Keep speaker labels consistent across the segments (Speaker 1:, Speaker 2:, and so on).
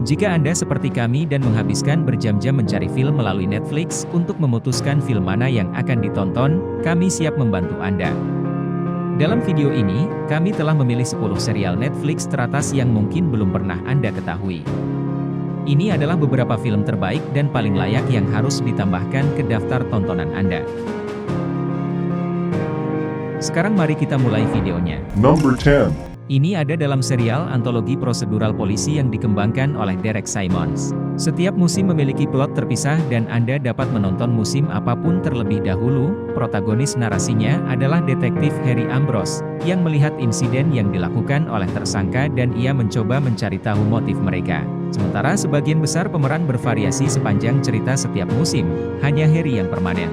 Speaker 1: Jika Anda seperti kami dan menghabiskan berjam-jam mencari film melalui Netflix untuk memutuskan film mana yang akan ditonton, kami siap membantu Anda. Dalam video ini, kami telah memilih 10 serial Netflix teratas yang mungkin belum pernah Anda ketahui. Ini adalah beberapa film terbaik dan paling layak yang harus ditambahkan ke daftar tontonan Anda. Sekarang mari kita mulai videonya.
Speaker 2: Number 10.
Speaker 1: Ini ada dalam serial antologi prosedural polisi yang dikembangkan oleh Derek Simons. Setiap musim memiliki plot terpisah dan Anda dapat menonton musim apapun terlebih dahulu. Protagonis narasinya adalah detektif Harry Ambrose, yang melihat insiden yang dilakukan oleh tersangka dan ia mencoba mencari tahu motif mereka. Sementara sebagian besar pemeran bervariasi sepanjang cerita setiap musim, hanya Harry yang permanen.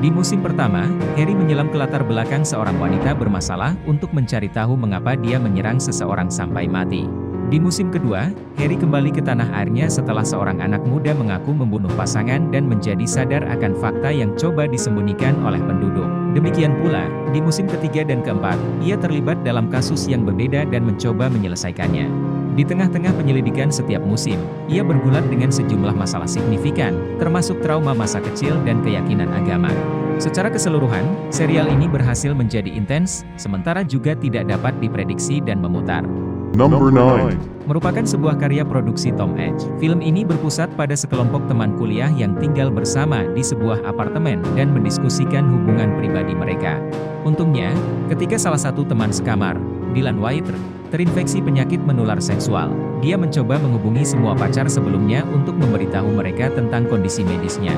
Speaker 1: Di musim pertama, Harry menyelam ke latar belakang seorang wanita bermasalah untuk mencari tahu mengapa dia menyerang seseorang sampai mati. Di musim kedua, Harry kembali ke tanah airnya setelah seorang anak muda mengaku membunuh pasangan dan menjadi sadar akan fakta yang coba disembunyikan oleh penduduk. Demikian pula, di musim ketiga dan keempat, ia terlibat dalam kasus yang berbeda dan mencoba menyelesaikannya. Di tengah-tengah penyelidikan setiap musim, ia bergulat dengan sejumlah masalah signifikan, termasuk trauma masa kecil dan keyakinan agama. Secara keseluruhan, serial ini berhasil menjadi intens, sementara juga tidak dapat diprediksi dan memutar.
Speaker 2: Number 9.
Speaker 1: Merupakan sebuah karya produksi Tom Edge. Film ini berpusat pada sekelompok teman kuliah yang tinggal bersama di sebuah apartemen dan mendiskusikan hubungan pribadi mereka. Untungnya, ketika salah satu teman sekamar, Dylan White, terinfeksi penyakit menular seksual, dia mencoba menghubungi semua pacar sebelumnya untuk memberitahu mereka tentang kondisi medisnya.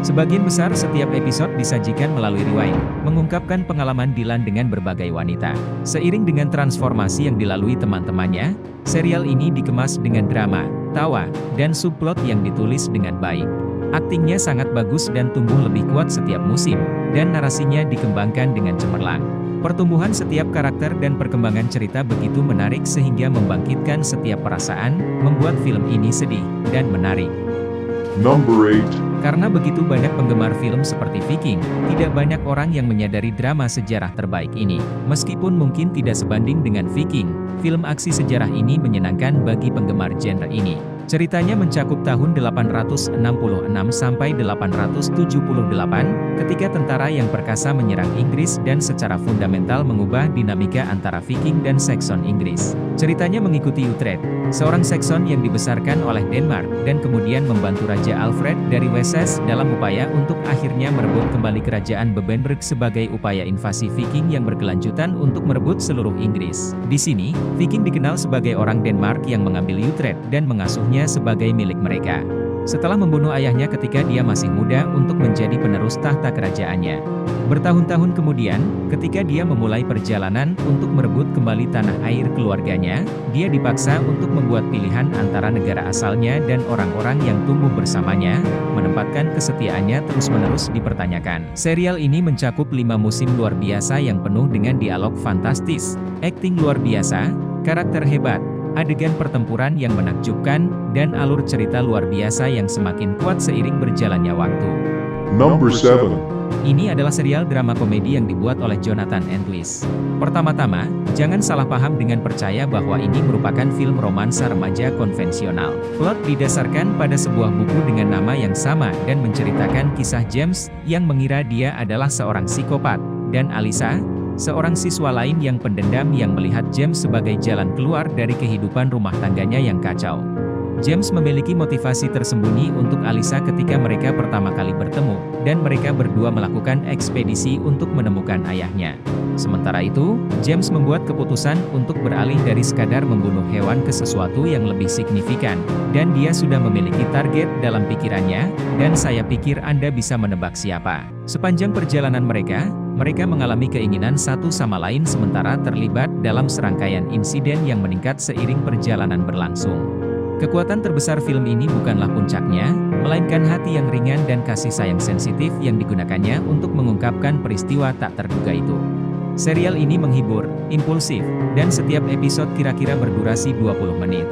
Speaker 1: Sebagian besar setiap episode disajikan melalui rewind, mengungkapkan pengalaman Dylan dengan berbagai wanita. Seiring dengan transformasi yang dilalui teman-temannya, serial ini dikemas dengan drama, tawa, dan subplot yang ditulis dengan baik. Aktingnya sangat bagus dan tumbuh lebih kuat setiap musim, dan narasinya dikembangkan dengan cemerlang. Pertumbuhan setiap karakter dan perkembangan cerita begitu menarik sehingga membangkitkan setiap perasaan, membuat film ini sedih dan menarik.
Speaker 2: Number 8.
Speaker 1: Karena begitu banyak penggemar film seperti Viking, tidak banyak orang yang menyadari drama sejarah terbaik ini. Meskipun mungkin tidak sebanding dengan Viking, film aksi sejarah ini menyenangkan bagi penggemar genre ini. Ceritanya mencakup tahun 866 sampai 878, ketika tentara yang perkasa menyerang Inggris dan secara fundamental mengubah dinamika antara Viking dan Saxon Inggris. Ceritanya mengikuti Uhtred, seorang Saxon yang dibesarkan oleh Denmark dan kemudian membantu Raja Alfred dari Wessex dalam upaya untuk akhirnya merebut kembali kerajaan Bebbanburg sebagai upaya invasi Viking yang berkelanjutan untuk merebut seluruh Inggris. Di sini, Viking dikenal sebagai orang Denmark yang mengambil Uhtred dan mengasuhnya sebagai milik mereka. Setelah membunuh ayahnya ketika dia masih muda untuk menjadi penerus tahta kerajaannya. Bertahun-tahun kemudian, ketika dia memulai perjalanan untuk merebut kembali tanah air keluarganya, dia dipaksa untuk membuat pilihan antara negara asalnya dan orang-orang yang tumbuh bersamanya, menempatkan kesetiaannya terus-menerus dipertanyakan. Serial ini mencakup 5 musim luar biasa yang penuh dengan dialog fantastis, akting luar biasa, karakter hebat, adegan pertempuran yang menakjubkan, dan alur cerita luar biasa yang semakin kuat seiring berjalannya waktu.
Speaker 2: Number 7.
Speaker 1: Ini adalah serial drama komedi yang dibuat oleh Jonathan Antwish. Pertama-tama, jangan salah paham dengan percaya bahwa ini merupakan film romansa remaja konvensional. Plot didasarkan pada sebuah buku dengan nama yang sama dan menceritakan kisah James, yang mengira dia adalah seorang psikopat, dan Alyssa, seorang siswa lain yang pendendam yang melihat James sebagai jalan keluar dari kehidupan rumah tangganya yang kacau. James memiliki motivasi tersembunyi untuk Alyssa ketika mereka pertama kali bertemu, dan mereka berdua melakukan ekspedisi untuk menemukan ayahnya. Sementara itu, James membuat keputusan untuk beralih dari sekadar membunuh hewan ke sesuatu yang lebih signifikan, dan dia sudah memiliki target dalam pikirannya, dan saya pikir Anda bisa menebak siapa. Sepanjang perjalanan mereka mengalami keinginan satu sama lain sementara terlibat dalam serangkaian insiden yang meningkat seiring perjalanan berlangsung. Kekuatan terbesar film ini bukanlah puncaknya, melainkan hati yang ringan dan kasih sayang sensitif yang digunakannya untuk mengungkapkan peristiwa tak terduga itu. Serial ini menghibur, impulsif, dan setiap episode kira-kira berdurasi 20 menit.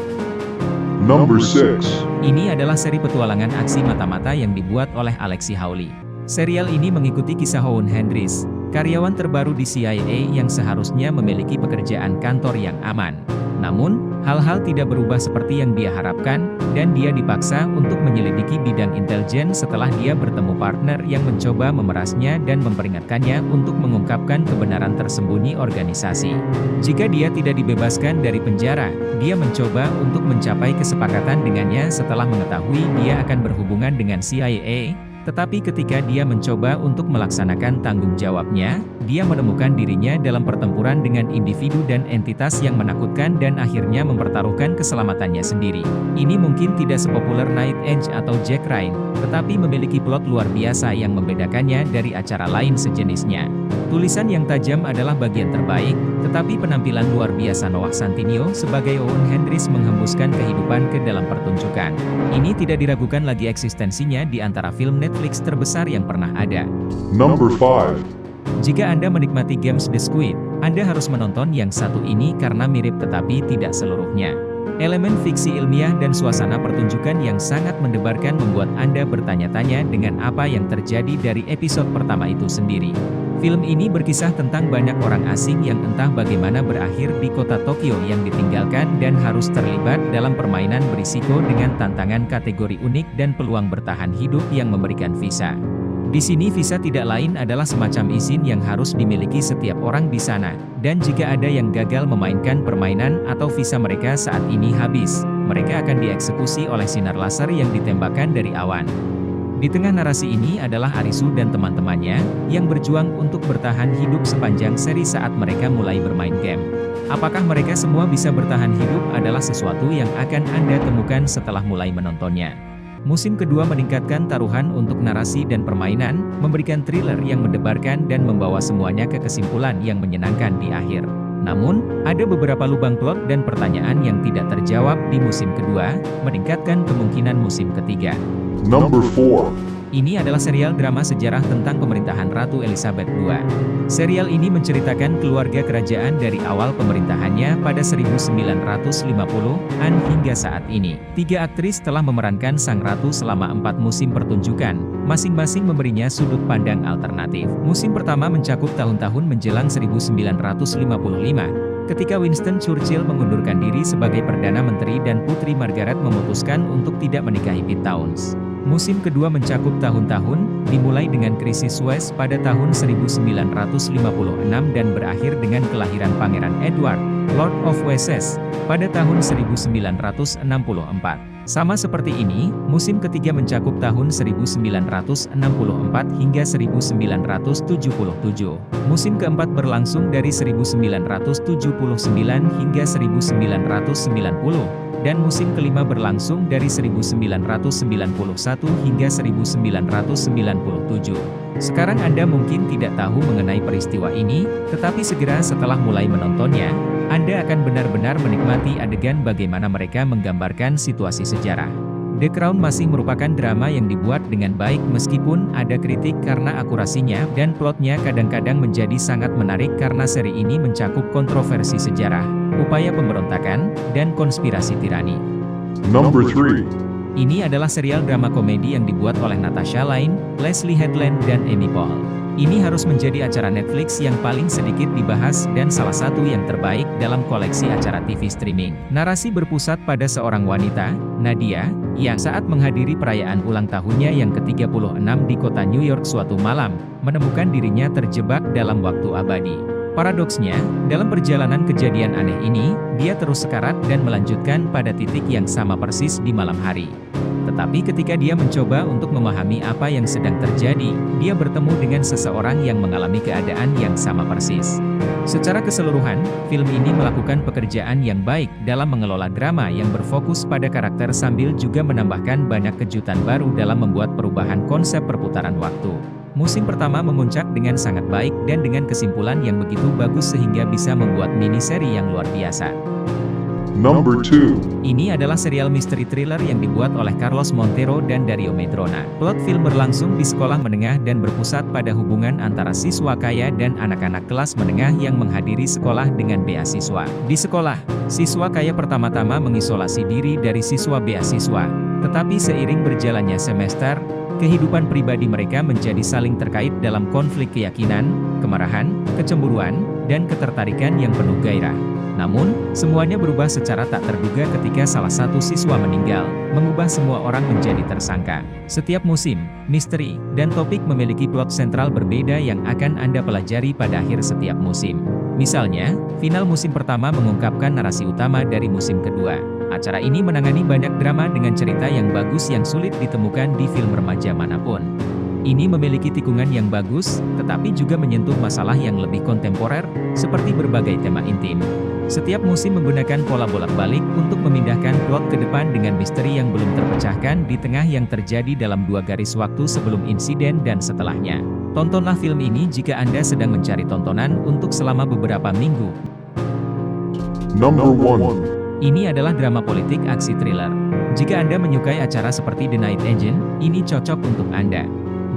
Speaker 2: Number 6.
Speaker 1: Ini adalah seri petualangan aksi mata-mata yang dibuat oleh Alexi Hawley. Serial ini mengikuti kisah Owen Hendris, karyawan terbaru di CIA yang seharusnya memiliki pekerjaan kantor yang aman. Namun, hal-hal tidak berubah seperti yang dia harapkan, dan dia dipaksa untuk menyelidiki bidang intelijen setelah dia bertemu partner yang mencoba memerasnya dan memperingatkannya untuk mengungkapkan kebenaran tersembunyi organisasi. Jika dia tidak dibebaskan dari penjara, dia mencoba untuk mencapai kesepakatan dengannya setelah mengetahui dia akan berhubungan dengan CIA. Tetapi ketika dia mencoba untuk melaksanakan tanggung jawabnya, dia menemukan dirinya dalam pertempuran dengan individu dan entitas yang menakutkan dan akhirnya mempertaruhkan keselamatannya sendiri. Ini mungkin tidak sepopuler Night Edge atau Jack Ryan, tetapi memiliki plot luar biasa yang membedakannya dari acara lain sejenisnya. Tulisan yang tajam adalah bagian terbaik, tetapi penampilan luar biasa Noah Centineo sebagai Owen Hendris menghembuskan kehidupan ke dalam pertunjukan. Ini tidak diragukan lagi eksistensinya di antara film Netflix terbesar yang pernah ada.
Speaker 2: Number 5.
Speaker 1: Jika Anda menikmati Games The Squid, Anda harus menonton yang satu ini karena mirip tetapi tidak seluruhnya. Elemen fiksi ilmiah dan suasana pertunjukan yang sangat mendebarkan membuat Anda bertanya-tanya dengan apa yang terjadi dari episode pertama itu sendiri. Film ini berkisah tentang banyak orang asing yang entah bagaimana berakhir di kota Tokyo yang ditinggalkan dan harus terlibat dalam permainan berisiko dengan tantangan kategori unik dan peluang bertahan hidup yang memberikan visa. Di sini visa tidak lain adalah semacam izin yang harus dimiliki setiap orang di sana, dan jika ada yang gagal memainkan permainan atau visa mereka saat ini habis, mereka akan dieksekusi oleh sinar laser yang ditembakkan dari awan. Di tengah narasi ini adalah Arisu dan teman-temannya, yang berjuang untuk bertahan hidup sepanjang seri saat mereka mulai bermain game. Apakah mereka semua bisa bertahan hidup adalah sesuatu yang akan Anda temukan setelah mulai menontonnya. Musim kedua meningkatkan taruhan untuk narasi dan permainan, memberikan thriller yang mendebarkan dan membawa semuanya ke kesimpulan yang menyenangkan di akhir. Namun, ada beberapa lubang plot dan pertanyaan yang tidak terjawab di musim kedua, meningkatkan kemungkinan musim ketiga.
Speaker 2: Number 4.
Speaker 1: Ini adalah serial drama sejarah tentang pemerintahan Ratu Elizabeth II. Serial ini menceritakan keluarga kerajaan dari awal pemerintahannya pada 1950-an hingga saat ini. 3 aktris telah memerankan sang ratu selama 4 musim pertunjukan, masing-masing memberinya sudut pandang alternatif. Musim pertama mencakup tahun-tahun menjelang 1955. Ketika Winston Churchill mengundurkan diri sebagai Perdana Menteri dan Putri Margaret memutuskan untuk tidak menikahi Pete Towns. Musim kedua mencakup tahun-tahun, dimulai dengan krisis Suez pada tahun 1956 dan berakhir dengan kelahiran Pangeran Edward, Lord of Wessex, pada tahun 1964. Sama seperti ini, musim ketiga mencakup tahun 1964 hingga 1977. Musim keempat berlangsung dari 1979 hingga 1990. Dan musim kelima berlangsung dari 1991 hingga 1997. Sekarang Anda mungkin tidak tahu mengenai peristiwa ini, tetapi segera setelah mulai menontonnya, Anda akan benar-benar menikmati adegan bagaimana mereka menggambarkan situasi sejarah. The Crown masih merupakan drama yang dibuat dengan baik meskipun ada kritik karena akurasinya dan plotnya kadang-kadang menjadi sangat menarik karena seri ini mencakup kontroversi sejarah, upaya pemberontakan, dan konspirasi tirani.
Speaker 2: Number 3.
Speaker 1: Ini adalah serial drama komedi yang dibuat oleh Natasha Lyonne, Leslie Headland, dan Amy Poehler. Ini harus menjadi acara Netflix yang paling sedikit dibahas dan salah satu yang terbaik dalam koleksi acara TV streaming. Narasi berpusat pada seorang wanita, Nadia, yang saat menghadiri perayaan ulang tahunnya yang ke-36 di kota New York suatu malam, menemukan dirinya terjebak dalam waktu abadi. Paradoksnya, dalam perjalanan kejadian aneh ini, dia terus sekarat dan melanjutkan pada titik yang sama persis di malam hari. Tetapi ketika dia mencoba untuk memahami apa yang sedang terjadi, dia bertemu dengan seseorang yang mengalami keadaan yang sama persis. Secara keseluruhan, film ini melakukan pekerjaan yang baik dalam mengelola drama yang berfokus pada karakter sambil juga menambahkan banyak kejutan baru dalam membuat perubahan konsep perputaran waktu. Musim pertama memuncak dengan sangat baik dan dengan kesimpulan yang begitu bagus sehingga bisa membuat mini-seri yang luar biasa.
Speaker 2: Number 2.
Speaker 1: Ini adalah serial misteri thriller yang dibuat oleh Carlos Montero dan Dario Madrona. Plot film berlangsung di sekolah menengah dan berpusat pada hubungan antara siswa kaya dan anak-anak kelas menengah yang menghadiri sekolah dengan beasiswa. Di sekolah, siswa kaya pertama-tama mengisolasi diri dari siswa beasiswa. Tetapi seiring berjalannya semester, kehidupan pribadi mereka menjadi saling terkait dalam konflik keyakinan, kemarahan, kecemburuan, dan ketertarikan yang penuh gairah. Namun, semuanya berubah secara tak terduga ketika salah satu siswa meninggal, mengubah semua orang menjadi tersangka. Setiap musim, misteri, dan topik memiliki plot sentral berbeda yang akan Anda pelajari pada akhir setiap musim. Misalnya, final musim pertama mengungkapkan narasi utama dari musim kedua. Acara ini menangani banyak drama dengan cerita yang bagus yang sulit ditemukan di film remaja manapun. Ini memiliki tikungan yang bagus, tetapi juga menyentuh masalah yang lebih kontemporer, seperti berbagai tema intim. Setiap musim menggunakan pola bolak-balik untuk memindahkan plot ke depan dengan misteri yang belum terpecahkan di tengah yang terjadi dalam 2 garis waktu sebelum insiden dan setelahnya. Tontonlah film ini jika Anda sedang mencari tontonan untuk selama beberapa minggu.
Speaker 2: Number 1.
Speaker 1: Ini adalah drama politik aksi thriller. Jika Anda menyukai acara seperti The Night Agent, ini cocok untuk Anda.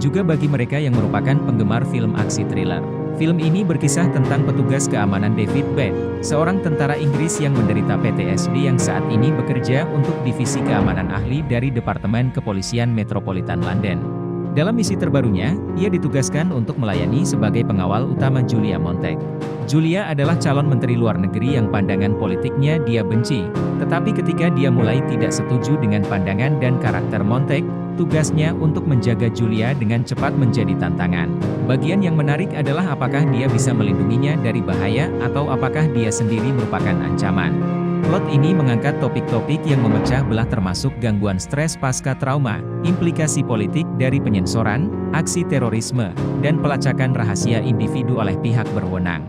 Speaker 1: Juga bagi mereka yang merupakan penggemar film aksi thriller. Film ini berkisah tentang petugas keamanan David Bate, seorang tentara Inggris yang menderita PTSD yang saat ini bekerja untuk divisi keamanan ahli dari Departemen Kepolisian Metropolitan London. Dalam misi terbarunya, ia ditugaskan untuk melayani sebagai pengawal utama Julia Montague. Julia adalah calon menteri luar negeri yang pandangan politiknya dia benci, tetapi ketika dia mulai tidak setuju dengan pandangan dan karakter Montague, tugasnya untuk menjaga Julia dengan cepat menjadi tantangan. Bagian yang menarik adalah apakah dia bisa melindunginya dari bahaya atau apakah dia sendiri merupakan ancaman. Plot ini mengangkat topik-topik yang memecah belah termasuk gangguan stres pasca trauma, implikasi politik dari penyensoran, aksi terorisme, dan pelacakan rahasia individu oleh pihak berwenang.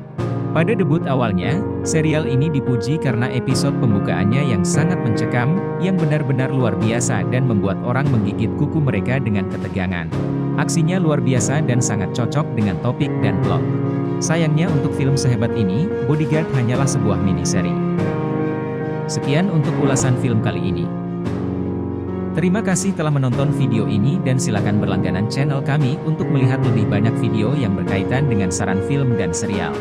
Speaker 1: Pada debut awalnya, serial ini dipuji karena episode pembukaannya yang sangat mencekam, yang benar-benar luar biasa dan membuat orang menggigit kuku mereka dengan ketegangan. Aksinya luar biasa dan sangat cocok dengan topik dan plot. Sayangnya untuk film sehebat ini, Bodyguard hanyalah sebuah miniseri. Sekian untuk ulasan film kali ini. Terima kasih telah menonton video ini dan silakan berlangganan channel kami untuk melihat lebih banyak video yang berkaitan dengan saran film dan serial.